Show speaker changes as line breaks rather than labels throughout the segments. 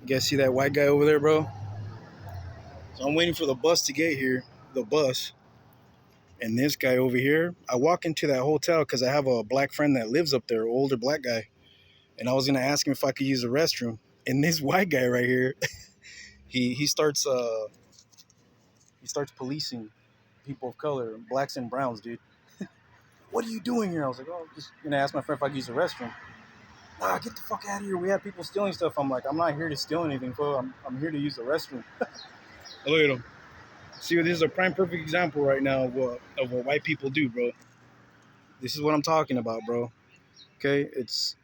You guys see that white guy over there, bro? So I'm waiting for the bus to get here. The bus. And this guy over here, I walk into that hotel because I have a black friend that lives up there, older black guy. And I was gonna ask him if I could use the restroom. And this white guy right here, he starts policing people of color, blacks and browns, dude. What are you doing here? I was like, oh, I'm just gonna ask my friend if I could use the restroom. Nah, get the fuck out of here. We have people stealing stuff. I'm like, I'm not here to steal anything, bro. I'm here to use the restroom. Look at him. See, this is a prime perfect example right now of what white people do, bro. This is what I'm talking about, bro. Okay? It's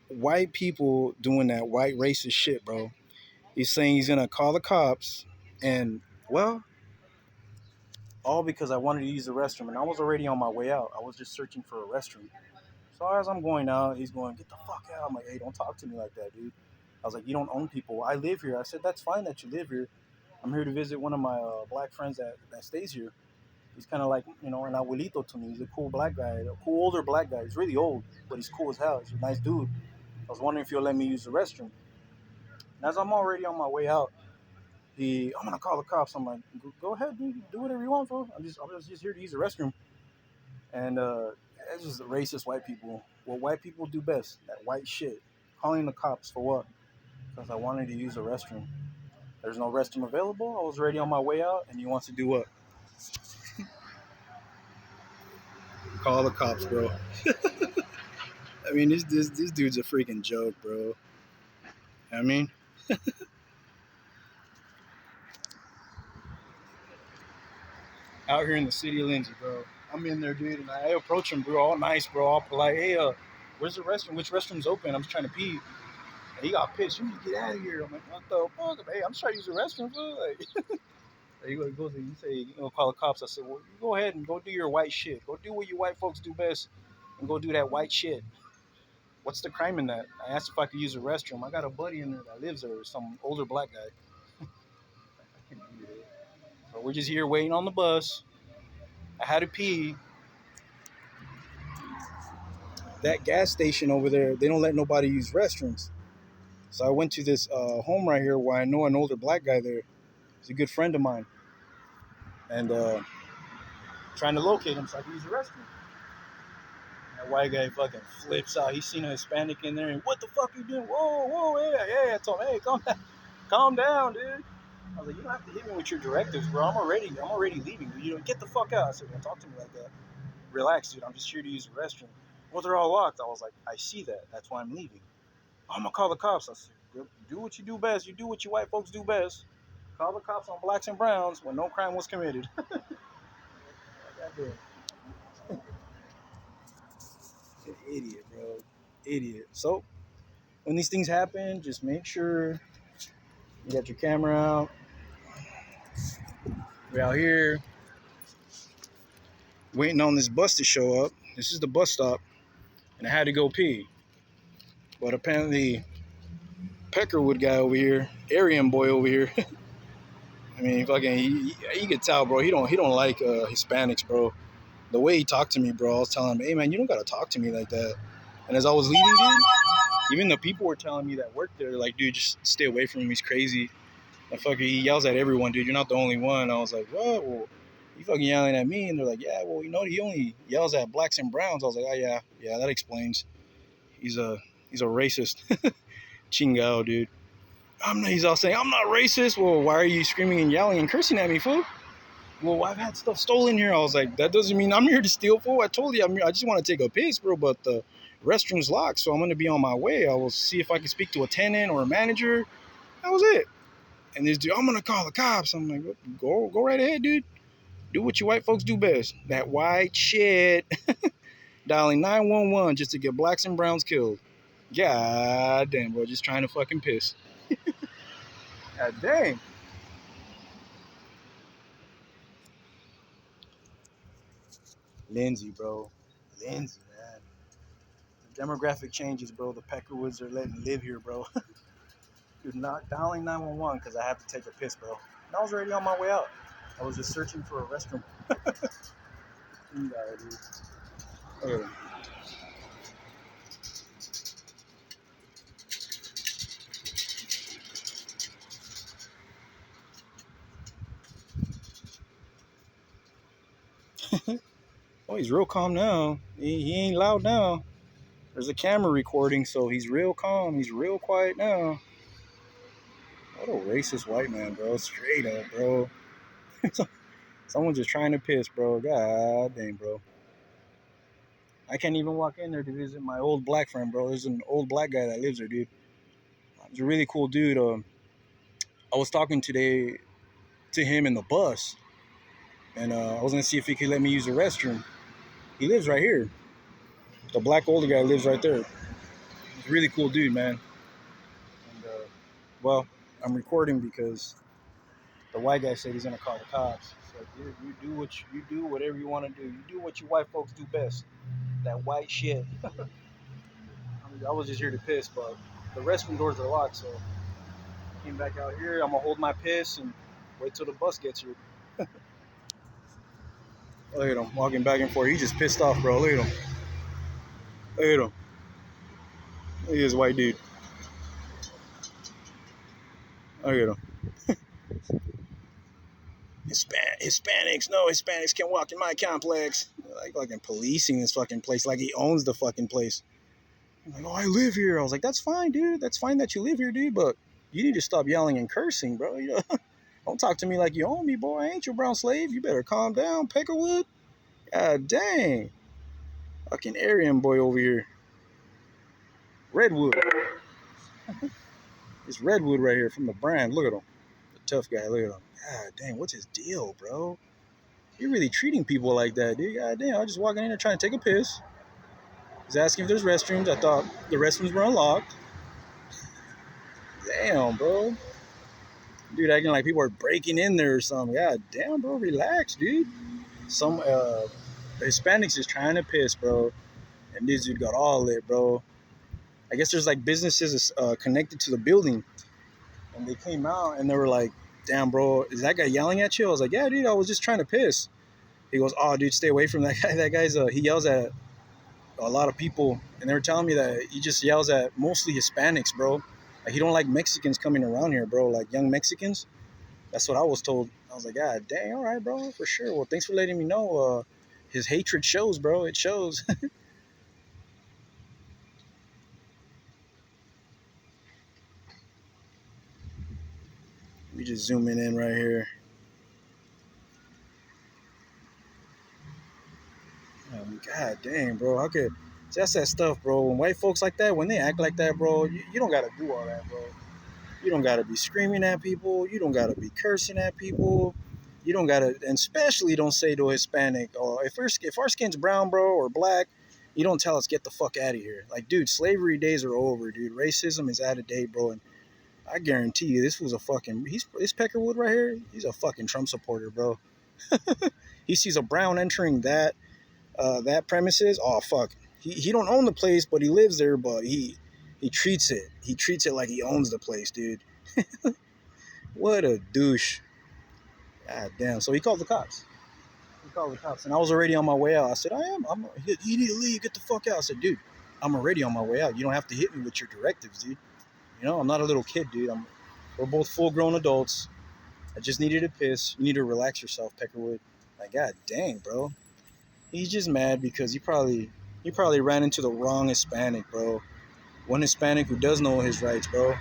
white people doing that white racist shit, bro. He's saying he's gonna call the cops, and well, all because I wanted to use the restroom, and I was already on my way out. I was just searching for a restroom. So as I'm going out, he's going, "Get the fuck out!" I'm like, "Hey, don't talk to me like that, dude." I was like, "You don't own people. I live here." I said, "That's fine that you live here. I'm here to visit one of my black friends that stays here. He's kind of like, an abuelito to me. He's a cool black guy, a cool older black guy. He's really old, but he's cool as hell. He's a nice dude. I was wondering if you'll let me use the restroom." And as I'm already on my way out, I'm gonna call the cops. I'm like, "Go ahead, dude. Do whatever you want, bro. I was just here to use the restroom." And it's just racist white people. What white people do best, that white shit. Calling the cops for what? Because I wanted to use the restroom. There's no restroom available. I was already on my way out, and he wants to do what? Call the cops, bro. I mean, this dude's a freaking joke, bro. I mean, out here in the city of Lindsay, bro. I'm in there, dude, and I approach him, bro, all nice, bro, all polite. Hey, where's the restroom? Which restroom's open? I'm just trying to pee. And he got pissed. You need to get out of here. I'm like, what the fuck? Hey, I'm just trying to use the restroom, bro. Like, he goes, you say, call the cops. I said, well, you go ahead and go do your white shit. Go do what you white folks do best, and go do that white shit. What's the crime in that? I asked if I could use the restroom. I got a buddy in there that lives there, some older black guy. I can't do it. So we're just here waiting on the bus. I had to pee. That gas station over there, they don't let nobody use restrooms. So I went to this home right here where I know an older black guy there. He's a good friend of mine. And trying to locate him so I can use the restroom. That white guy fucking flips out. He's seen a Hispanic in there and what the fuck you doing? Whoa, yeah. I told him, hey, calm down, dude. I was like, you don't have to hit me with your directives, bro. I'm already leaving. You don't get the fuck out. I said, don't talk to me like that. Relax, dude. I'm just here to use the restroom. Well, they're all locked. I was like, I see that. That's why I'm leaving. I'm gonna call the cops. I said, do what you do best. You do what you white folks do best. Call the cops on blacks and browns when no crime was committed. Goddamn. An idiot, bro. Idiot. So when these things happen, just make sure you got your camera out. We're out here waiting on this bus to show up. This is the bus stop, and I had to go pee. But apparently, Peckerwood guy over here, Aryan boy over here. I mean, fucking, you could tell, bro. He don't like Hispanics, bro. The way he talked to me, bro, I was telling him, hey, man, you don't gotta talk to me like that. And as I was leaving, dude, even the people were telling me that worked there, like, dude, just stay away from him. He's crazy. And fucker, he yells at everyone, dude. You're not the only one. I was like, what? Well, you fucking yelling at me? And they're like, yeah, well, he only yells at blacks and browns. I was like, oh yeah, that explains. He's a racist. Chingao, dude. He's all saying, I'm not racist. Well, why are you screaming and yelling and cursing at me, fool? Well, I've had stuff stolen here. I was like, that doesn't mean I'm here to steal, fool. I told you I just want to take a piss, bro, but the restroom's locked, so I'm going to be on my way. I will see if I can speak to a tenant or a manager. That was it. And this dude, I'm going to call the cops. I'm like, go right ahead, dude. Do what you white folks do best. That white shit. Dialing 911 just to get blacks and browns killed. God damn, bro. Just trying to fucking piss. God dang. Lindsay, bro. Lindsay, man. The demographic changes, bro. The Peckerwoods are letting me live here, bro. Dude, not dialing 911 because I have to take a piss, bro. And I was already on my way out. I was just searching for a restroom. Okay. Oh, he's real calm now. He ain't loud now. There's a camera recording, so he's real calm. He's real quiet now. What a racist white man, bro. Straight up, bro. Someone just trying to piss, bro. God dang, bro. I can't even walk in there to visit my old black friend, bro. There's an old black guy that lives there, dude. He's a really cool dude. I was talking today to him in the bus, and I was gonna see if he could let me use the restroom. He lives right here. The black older guy lives right there. He's a really cool dude, man. And well, I'm recording because the white guy said he's gonna call the cops. So dude, you do whatever you want to do. You do what you white folks do best. That white shit. I was just here to piss, but the restroom doors are locked, so I came back out here. I'm gonna hold my piss and wait till the bus gets here. Look at him walking back and forth. He just pissed off, bro. Look at him. Look at him. Look at this white dude. Look at him. Hispanics, no, Hispanics can't walk in my complex. Like fucking policing this fucking place like he owns the fucking place. I'm like, oh, I live here. I was like, that's fine, dude. That's fine that you live here, dude, but you need to stop yelling and cursing, bro. You know, don't talk to me like you own me, boy. I ain't your brown slave. You better calm down, Peckerwood. God dang. Fucking Aryan boy over here. Redwood. It's Redwood right here from the brand. Look at him. The tough guy. Look at him. God dang, what's his deal, bro? You're really treating people like that, dude. God damn, I was just walking in there trying to take a piss. He's asking if there's restrooms. I thought the restrooms were unlocked. Damn, bro. Dude acting like people are breaking in there or something. God damn, bro. Relax, dude. Some the Hispanics is trying to piss, bro. And this dude got all lit, bro. I guess there's like businesses connected to the building. And they came out and they were like, damn, bro, is that guy yelling at you? I was like, yeah, dude, I was just trying to piss. He goes, oh, dude, stay away from that guy. That guy's, he yells at a lot of people. And they were telling me that he just yells at mostly Hispanics, bro. Like, he don't like Mexicans coming around here, bro. Like, young Mexicans. That's what I was told. I was like, God dang, all right, bro, for sure. Well, thanks for letting me know. His hatred shows, bro. It shows. We just zooming in right here. God dang, bro. How could that's that stuff, bro. When white folks like that, when they act like that, bro, you don't gotta do all that, bro. You don't gotta be screaming at people. You don't gotta be cursing at people. You don't gotta, and especially don't say to a Hispanic, or if our skin's brown, bro, or black, you don't tell us get the fuck out of here. Like, dude, slavery days are over, dude. Racism is out of date, bro. And I guarantee you, this was a fucking. This Peckerwood right here. He's a fucking Trump supporter, bro. He sees a brown entering that premises. Oh fuck. He don't own the place, but he lives there. But he treats it. He treats it like he owns the place, dude. What a douche. God damn. So he called the cops. And I was already on my way out. I said, you need to leave. Get the fuck out. I said, dude, I'm already on my way out. You don't have to hit me with your directives, dude. You know, I'm not a little kid, dude. We're both full-grown adults. I just needed to piss. You need to relax yourself, Peckerwood. Like, god dang, bro. He's just mad because he probably ran into the wrong Hispanic, bro. One Hispanic who does know his rights, bro.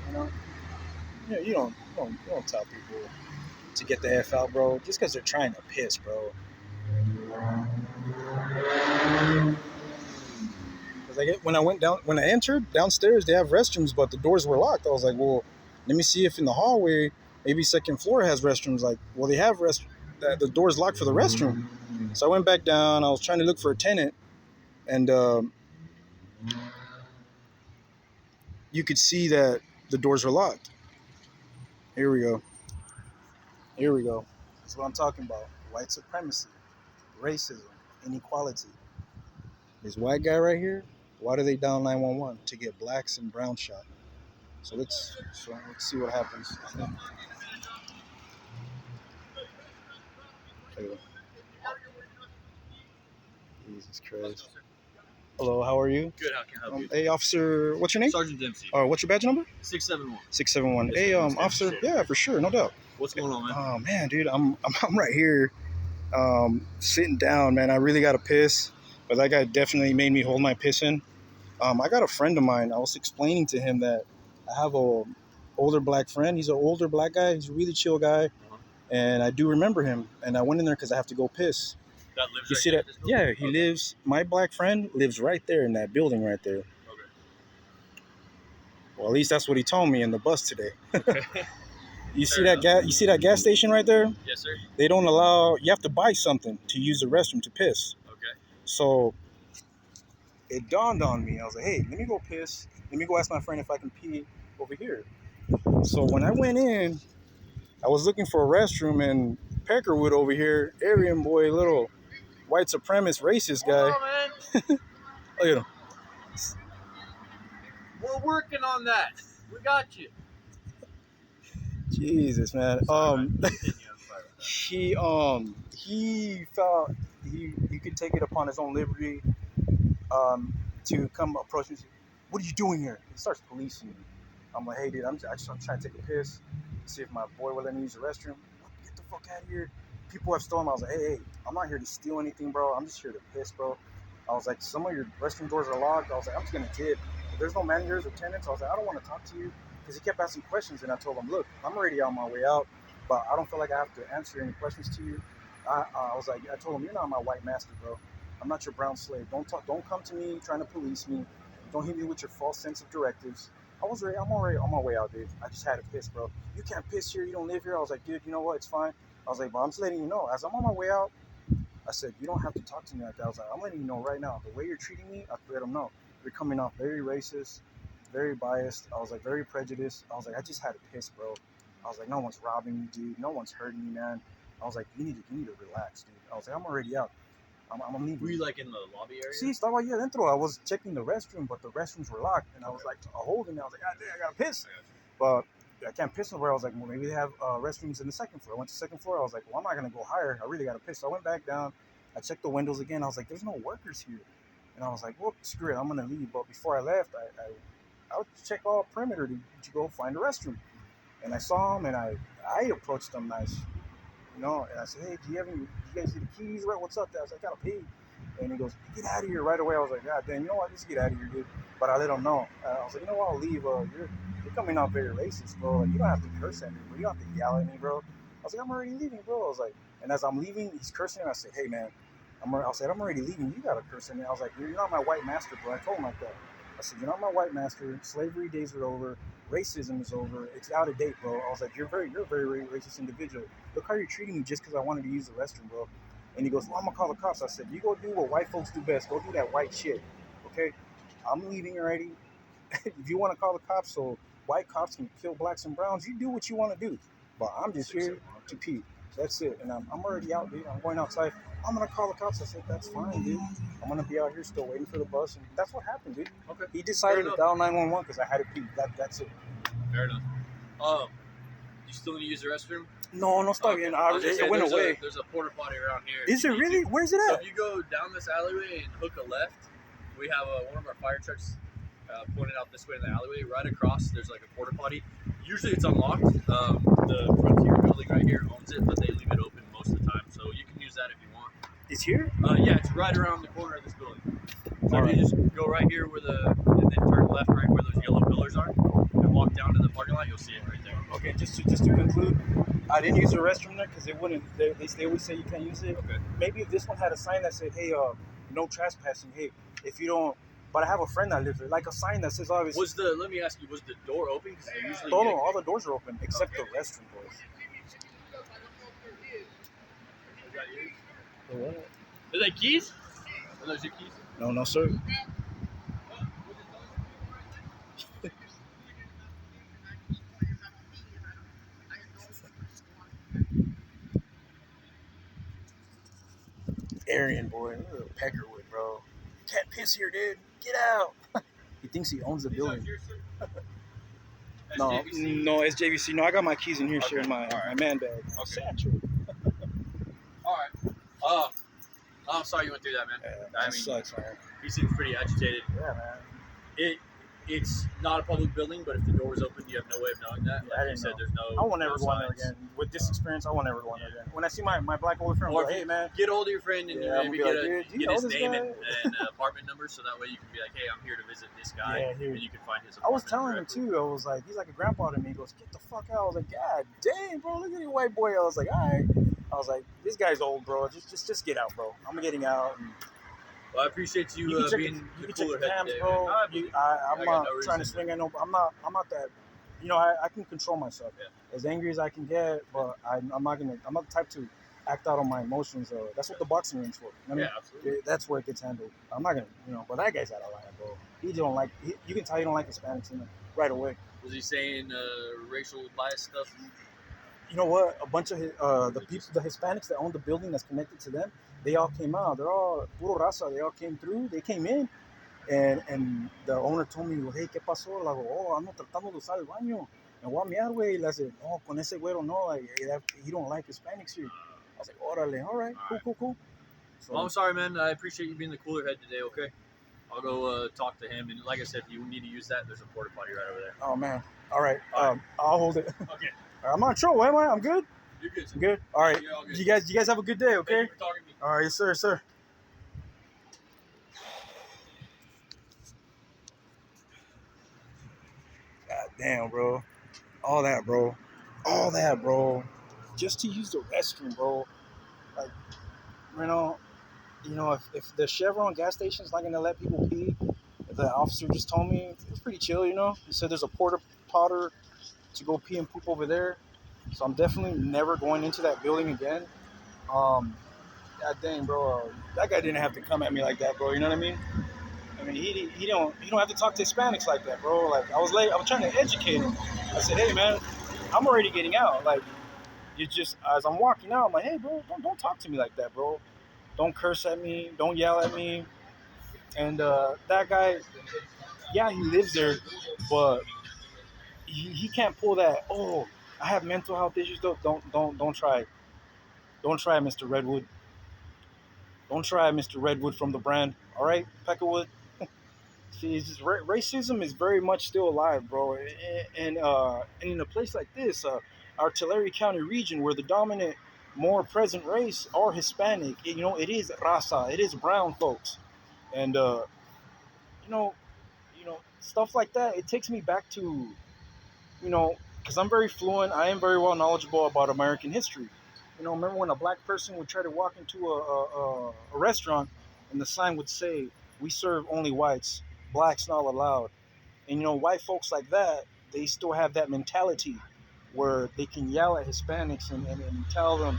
You know, you don't tell people to get the F out, bro, just because they're trying to piss, bro. Because when I entered downstairs, they have restrooms, but the doors were locked. I was like, well, let me see if in the hallway, maybe second floor has restrooms. Like, well, they have the door's locked for the restroom. So I went back down. I was trying to look for a tenant, and you could see that the doors were locked. Here we go. That's what I'm talking about. White supremacy, racism, inequality. This white guy right here, why do they dial 911? To get blacks and brown shot. So let's see what happens. Jesus Christ. Hello, how are you?
Good, how can I help you?
Hey, officer, what's your name?
Sergeant Dempsey.
What's your badge number?
671.
671. Hey, officer, yeah, for sure, no doubt.
What's going on, man?
Oh man, dude, I'm right here. Sitting down, man. I really got to piss, but that guy definitely made me hold my piss in. I got a friend of mine. I was explaining to him that I have a older black friend. He's an older black guy. He's a really chill guy, and I do remember him. And I went in there because I have to go piss.
That lives
You
right
see
there
that?
at this building?
Yeah, he lives. My black friend lives right there in that building right there.
Okay.
Well, at least that's what he told me in the bus today.
Okay.
You see
Fair
that gas? You see that gas station right there?
Yes, sir.
They don't allow. You have to buy something to use the restroom to piss.
Okay.
So it dawned on me. I was like, hey, let me go piss. Let me go ask my friend if I can pee over here. So when I went in, I was looking for a restroom, and Peckerwood over here, Aryan boy, little white supremacist racist guy.
Hold on, man.
Look at him.
We're working on that. We got you.
Jesus, man.
Sorry, man. Continue. I'm sorry.
He felt he could take it upon his own liberty to come approach me and say, what are you doing here? He starts policing me. I'm like, hey, dude, I'm trying to take a piss, see if my boy will let me use the restroom. Get the fuck out of here. People have stolen. I was like, hey, I'm not here to steal anything, bro. I'm just here to piss, bro. I was like, some of your restroom doors are locked. I was like, I'm just going to tip. If there's no managers or tenants, I was like, I don't want to talk to you. Because he kept asking questions, and I told him, look, I'm already on my way out, but I don't feel like I have to answer any questions to you. I was like, I told him, you're not my white master, bro. I'm not your brown slave. Don't come to me trying to police me. Don't hit me with your false sense of directives. I'm already on my way out, dude. I just had to piss, bro. You can't piss here. You don't live here. I was like, dude, you know what? It's fine. I was like, but I'm just letting you know. As I'm on my way out, I said, you don't have to talk to me like that. I was like, I'm letting you know right now. The way you're treating me, I let them know. You're coming off very racist, very biased. I was like, very prejudiced. I was like, I just had to piss, bro. I was like, no one's robbing me, dude. No one's hurting me, man. I was like, you need to relax, dude. I was like, I'm already out. I'm leaving.
Were you like in the lobby area?
Sí, estaba ahí adentro. I was checking the restroom, but the restrooms were locked. And I was like holding it. I was like, God damn, I gotta piss. But I can't piss nowhere. I was like, well, maybe they have restrooms in the second floor. I went to the second floor. I was like, well, I'm not gonna go higher. I really gotta piss. So I went back down. I checked the windows again. I was like, there's no workers here. And I was like, well, screw it. I'm gonna leave. But before I left, I would check all perimeter to go find a restroom. And I saw him, and I approached him nice. You know, and I said, hey, do you guys see the keys? Right? What's up there? I was like, I gotta pee. And he goes, get out of here right away. I was like, God damn, you know what? Just get out of here, dude. But I let him know. I was like, you know what? I'll leave. You're coming out very racist, bro. Like, you don't have to curse at me, bro. You don't have to yell at me, bro. I was like, I'm already leaving, bro. I was like, and as I'm leaving, he's cursing. I said, hey, man, I'm already leaving. You gotta curse at me. I was like, you're not my white master, bro. I told him like that. I said, you're not my white master. Slavery days are over. Racism is over. It's out of date, bro. I was like, you're a very racist individual. Look how you're treating me just because I wanted to use the restroom, bro. And he goes, well, I'm going to call the cops. I said, you go do what white folks do best. Go do that white shit, okay? I'm leaving already. If you want to call the cops so white cops can kill blacks and browns, you do what you want to do. But I'm just here to pee. That's it. And I'm already out, dude. I'm going outside. I'm going to call the cops. I said, that's fine, dude. I'm going to be out here still waiting for the bus. And that's what happened, dude.
Okay.
He decided to dial 911 because I had to pee. That's it.
Fair enough. You still need to use the restroom?
No está bien. It went away.
There's a porta potty around here.
Is it really? Where's it at?
So if you go down this alleyway and hook a left, we have one of our fire trucks pointed out this way in the alleyway. Right across, there's like a porta potty. Usually it's unlocked. The Frontier building right here owns it, but they leave it open most of the time. So you can use that if you want.
It's here?
Yeah, it's right around the corner of this building. So if you just go right here and then turn left right where those yellow pillars are, and walk down to the parking lot, you'll see it right there.
Okay, just to conclude, I didn't use the restroom there because it wouldn't. They always say you can't use it.
Okay.
Maybe if this one had a sign that said, "Hey, no trespassing." Hey, if you don't. But I have a friend that lives there, like a sign that says, "Obviously."
Let me ask you, was the door open? Because they usually.
No, all the doors are open except the restroom doors.
Is that yours?
What?
Are they keys? Are those your keys?
No, sir. Aryan boy, Peckerwood, bro. Can't piss here, dude. Get out. He thinks he owns the building. No, it's JVC. No, I got my keys in here, sir, in my man bag.
Okay.
Satchel.
All right. I'm sorry you went through that, man.
Yeah, that sucks, man.
He seems pretty agitated.
Yeah, man.
it's not a public building, but if the door was open, you have no way of knowing that.
Yeah, I
Like you
didn't
said,
know.
there's no.
I won't ever
no
go on there
signs.
again. With this experience, I won't ever go on there again. When I see my black older friend, I'm
Or
like,
if
hey,
you
man.
get hold of your friend and
Yeah, I'm
maybe
gonna be like, dude, do you
get
know
his
this
name
guy?
and apartment number, so that way you can be like, hey, I'm here to visit this guy,
Yeah, dude.
and you can find his
I was
apartment
telling him
directly.
too. I was like, he's like a grandpa to me. He goes, get the fuck out. I was like, God damn, bro, look at this white boy. I was like, all right. I was like, this guy's old, bro. Just get out, bro. I'm getting out. And
Well, I appreciate you,
you can check
being
you
the
can check
cooler
the
head
cams,
today,
bro.
man.
I'm
I got
not
no
trying to
reason
swing at no. I'm not that. You know, I can control myself.
Yeah.
As angry as I can get, but I'm not the type to act out on my emotions. That's what the boxing ring's for. You know what I mean?
Absolutely.
That's where it gets handled. I'm not gonna, but that guy's out of line, bro. He don't like. You can tell he don't like Hispanics right away.
Was he saying racial bias stuff?
You know what? A bunch of the people, the Hispanics that own the building that's connected to them, they all came out. They're all puro raza. They all came through. They came in, and the owner told me, hey, ¿qué pasó? Le digo, oh, ando tratando de usar el baño. Me voy a mear, güey. Le said, no, con ese güero no. Like, he don't like Hispanics here. I was like, órale, all right, cool. So,
well, I'm sorry, man. I appreciate you being the cooler head today, okay? I'll go talk to him. And like I said, if you need to use that, there's a porta potty right over there.
Oh, man. All right. I'll hold it.
Okay.
I'm on show, am I? I'm good?
You're good, sir.
Good? All right.
You're all good.
You guys have a good day, okay?
Thank you for talking to me.
All right, sir. God damn, bro. All that, bro. Just to use the restroom, bro. Like, if the Chevron gas station is not gonna let people pee, the officer just told me it's pretty chill. He said there's a porta potter to go pee and poop over there. So I'm definitely never going into that building again. God dang, bro. That guy didn't have to come at me like that, bro. You know what I mean? I mean, he don't have to talk to Hispanics like that, bro. Like I was late. I was trying to educate him. I said, hey, man, I'm already getting out. Like, you just as I'm walking out, I'm like, hey, bro, don't talk to me like that, bro. Don't curse at me. Don't yell at me. And that guy, yeah, he lives there, but he can't pull that. Oh, I have mental health issues. Don't try. Don't try, Mr. Redwood. Don't try, Mr. Redwood from the brand. All right, Peckerwood. See, it's just, racism is very much still alive, bro. And in a place like this, our Tulare County region, where the dominant, more present race are Hispanic. It is raza. It is brown folks, and stuff like that. It takes me back to, because I'm very fluent. I am very well knowledgeable about American history. Remember when a black person would try to walk into a restaurant, and the sign would say, "We serve only whites, blacks not allowed." And white folks like that, they still have that mentality where they can yell at Hispanics and tell them,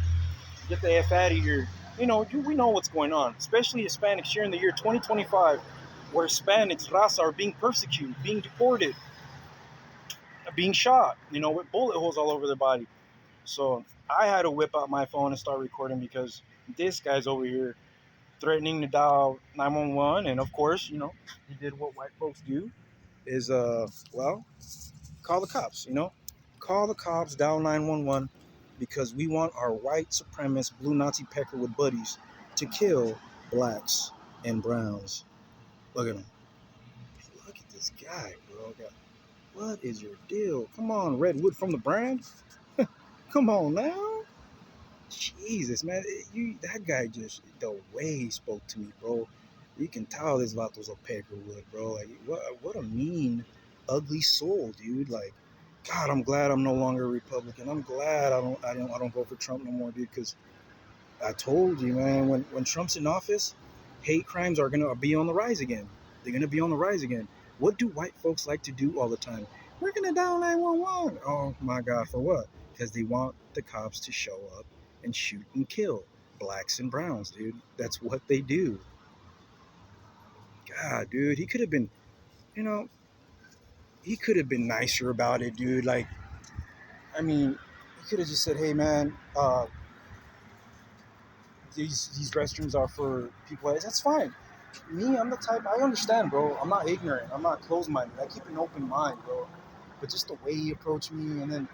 "Get the f out of here." We know what's going on, especially Hispanics here in the year 2025, where Hispanics, raza, are being persecuted, being deported, being shot, with bullet holes all over their body. So I had to whip out my phone and start recording because this guy's over here threatening to dial 911, and of course, he did what white folks do, is call the cops. Call the cops, dial 911, because we want our white supremacist blue Nazi Peckerwood buddies to kill blacks and browns. Look at him. Look at this guy, bro. What is your deal? Come on, Redwood from the brand. Come on now. Jesus, man, that guy, just the way he spoke to me, bro. You can tell this vato's a Peckerwood, bro. Like, what a mean, ugly soul, dude. Like, God, I'm glad I'm no longer a Republican. I'm glad I don't vote for Trump no more, dude. Because I told you, man, when Trump's in office, hate crimes are gonna be on the rise again. They're gonna be on the rise again. What do white folks like to do all the time? We're gonna dial 911. Oh my God, for what? Because they want the cops to show up and shoot and kill blacks and browns, dude. That's what they do. God, dude, you know, he could have been nicer about it, dude. Like, I mean, he could have just said, "Hey, man, these restrooms are for people." That's fine. Me, I'm the type. I understand, bro. I'm not ignorant. I'm not closed-minded. I keep an open mind, bro. But just the way he approached me, and then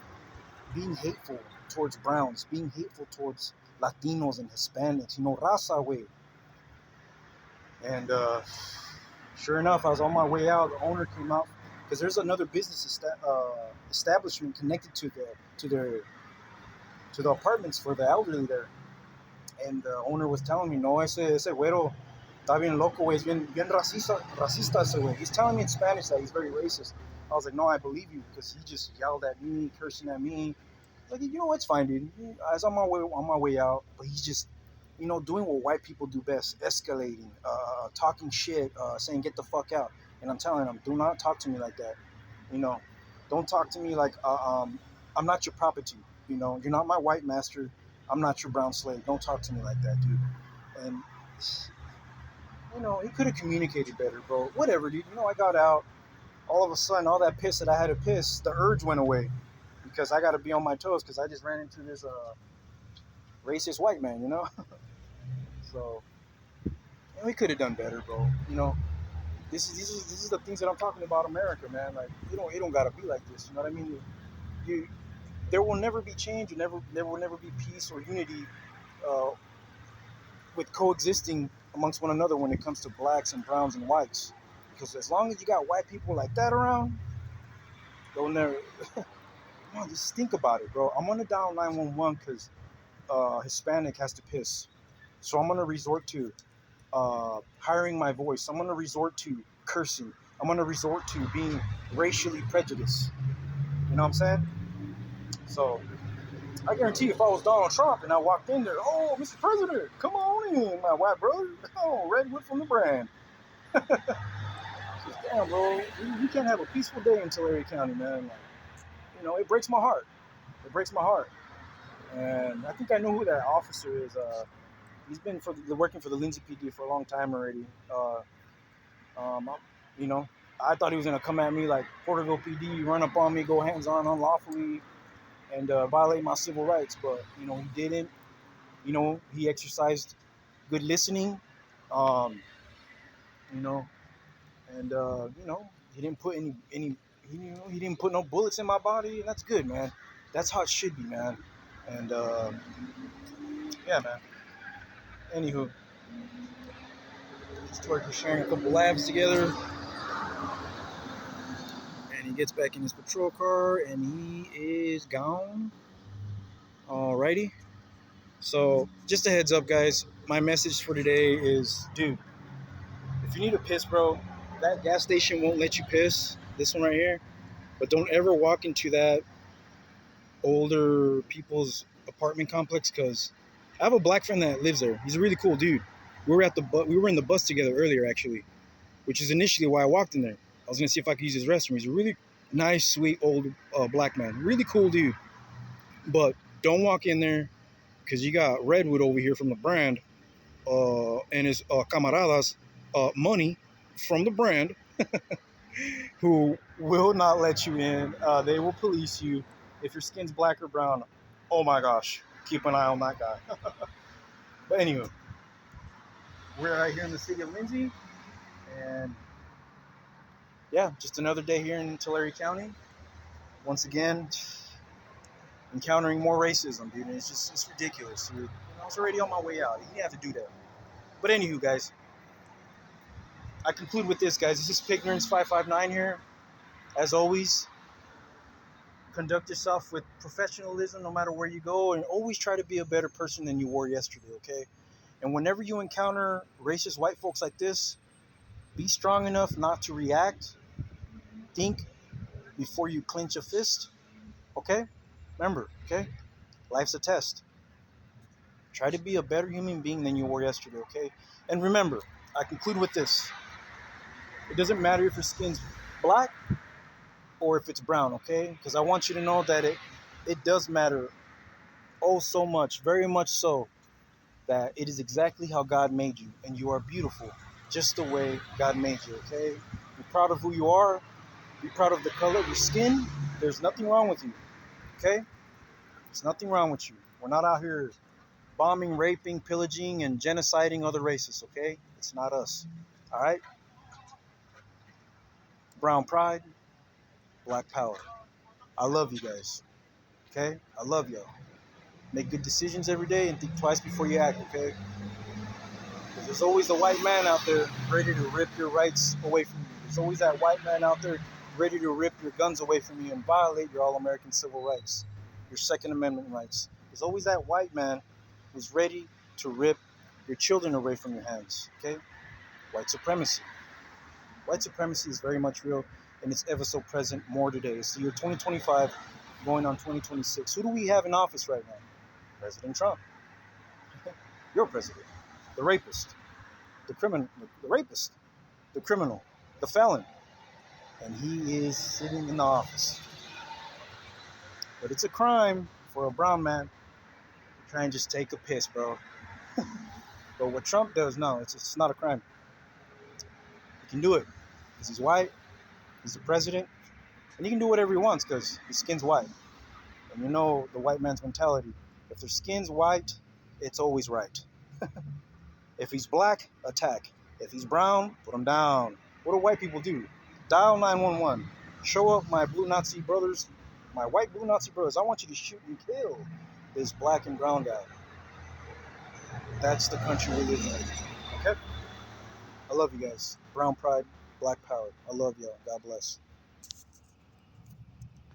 being hateful towards browns, being hateful towards Latinos and Hispanics, raza way. And sure enough, I was on my way out. The owner came out because there's another business establishment connected to the apartments for the elderly there. And the owner was telling me, no, ese güero está bien loco, güey. Es bien racista ese güey. He's telling me in Spanish that he's very racist. I was like, no, I believe you, because he just yelled at me, cursing at me. Like, you know, it's fine, dude. I was on my way out, but he's just, you know, doing what white people do best, escalating, talking shit, saying get the fuck out. And I'm telling him, do not talk to me like that. You know, don't talk to me like I'm not your property. You know, you're not my white master. I'm not your brown slave. Don't talk to me like that, dude. And you know, he could have communicated better, bro. Whatever, dude. You know, I got out. All of a sudden, all that piss that I had to piss, the urge went away because I got to be on my toes because I just ran into this racist white man, you know. So we could have done better, bro. You know, this is the things that I'm talking about, America, man. Like, it don't gotta be like this. You know what I mean? You there will never be change. There will never be peace or unity uh, with coexisting amongst one another when it comes to blacks and browns and whites. Because as long as you got white people like that around, they'll never. Come on, just think about it, bro. I'm gonna dial 911 because Hispanic has to piss, so I'm gonna resort to hiring my voice. I'm gonna resort to cursing. I'm gonna resort to being racially prejudiced. You know what I'm saying? So I guarantee if I was Donald Trump and I walked in there, oh, Mr. President, come on in, my white brother. Oh, Redwood from the brand. Just damn, bro. We can't have a peaceful day in Tulare County, man. Like, you know, it breaks my heart. It breaks my heart. And I think I know who that officer is. He's been working for the Lindsay PD for a long time already. Um, you know, I thought he was gonna come at me like Porterville PD, run up on me, go hands on unlawfully, and violate my civil rights. But you know, he didn't. You know, he exercised good listening. Um, you know, and you know, he didn't put he didn't put no bullets in my body, and that's good, man. That's how it should be, man. And yeah, man. Anywho, we're sharing a couple labs together, and he gets back in his patrol car, and he is gone. Alrighty. So, just a heads up, guys. My message for today is, dude, if you need to piss, bro, that gas station won't let you piss. This one right here. But don't ever walk into that older people's apartment complex because I have a black friend that lives there. He's a really cool dude. We were in the bus together earlier, actually, which is initially why I walked in there. I was gonna see if I could use his restroom. He's a really nice, sweet old black man. Really cool dude. But don't walk in there because you got Redwood over here from the brand and his camaradas money from the brand who will not let you in. They will police you. If your skin's black or brown, oh my gosh, keep an eye on that guy. But anyway, we're right here in the city of Lindsay, and yeah, just another day here in Tulare County. Once again, encountering more racism, dude. And it's ridiculous, dude. I was already on my way out. You didn't have to do that. But anywho, guys, I conclude with this, guys. This is Pignerance 559 here. As always, conduct yourself with professionalism no matter where you go, and always try to be a better person than you were yesterday, okay? And whenever you encounter racist white folks like this, be strong enough not to react. Think before you clench a fist, okay? Remember, okay? Life's a test. Try to be a better human being than you were yesterday, okay? And remember, I conclude with this. It doesn't matter if your skin's black or if it's brown, okay? Because I want you to know that it does matter oh so much, very much so, that it is exactly how God made you, and you are beautiful just the way God made you, okay? Be proud of who you are. Be proud of the color of your skin. There's nothing wrong with you, okay? There's nothing wrong with you. We're not out here bombing, raping, pillaging, and genociding other races, okay? It's not us, all right? Brown pride, black power. I love you guys, okay? I love y'all. Make good decisions every day and think twice before you act, okay? Because there's always the white man out there ready to rip your rights away from you. There's always that white man out there ready to rip your guns away from you and violate your all-American civil rights, your Second Amendment rights. There's always that white man who's ready to rip your children away from your hands, okay? White supremacy. White supremacy is very much real, and it's ever so present more today. It's the year 2025, going on 2026. Who do we have in office right now? President Trump. Your president. The rapist. The criminal. The rapist. The criminal. The felon. And he is sitting in the office. But it's a crime for a brown man to try and just take a piss, bro. But what Trump does, no, it's not a crime. He can do it because he's white, he's the president, and he can do whatever he wants because his skin's white. And you know the white man's mentality. If their skin's white, it's always right. If he's black, attack. If he's brown, put him down. What do white people do? Dial 911. Show up, my blue Nazi brothers, my white blue Nazi brothers. I want you to shoot and kill this black and brown guy. That's the country we live in. Okay? I love you guys. Brown pride, black power. I love y'all. God bless.